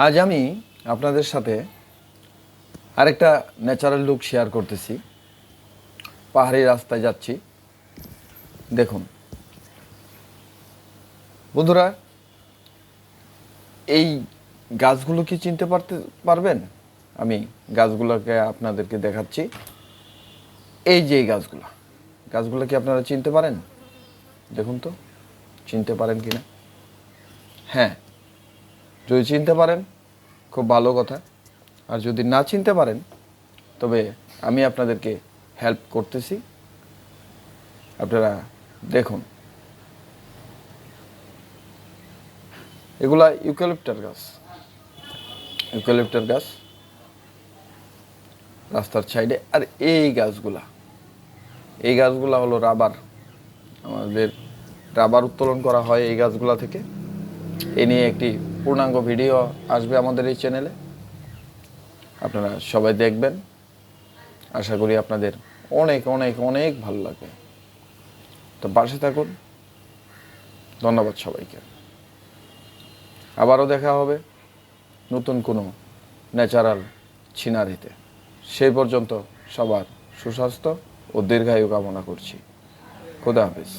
আজ আমি আপনাদের সাথে আরেকটা ন্যাচারাল লুক শেয়ার করতেছি। পাহাড়ি রাস্তায় যাচ্ছি, দেখুন বন্ধুরা, এই গাছগুলো কি চিনতে পারবেন? আমি গাছগুলোকে আপনাদেরকে দেখাচ্ছি। এই যে এই গাছগুলো কি আপনারা চিনতে পারেন? দেখুন তো চিনতে পারেন কি না। হ্যাঁ, যদি চিনতে পারেন খুব ভালো কথা, আর যদি না চিনতে পারেন তবে আমি আপনাদেরকে হেল্প করতেছি। আপনারা দেখুন, এগুলা ইউক্যালিপ্টাস গাছ রাস্তার সাইডে। আর এই গাছগুলা হলো রাবার। আমাদের রাবার উত্তোলন করা হয় এই গাছগুলা থেকে। এ নিয়ে একটি পূর্ণাঙ্গ ভিডিও আসবে আমাদের এই চ্যানেলে, আপনারা সবাই দেখবেন। আশা করি আপনাদের অনেক অনেক অনেক ভালো লাগবে। তো পাশে থাকুন। ধন্যবাদ সবাইকে। আবারও দেখা হবে নতুন কোনো ন্যাচারাল সিনারিতে। সেই পর্যন্ত সবার সুস্বাস্থ্য ও দীর্ঘায়ু কামনা করছি। খোদা হাফেজ।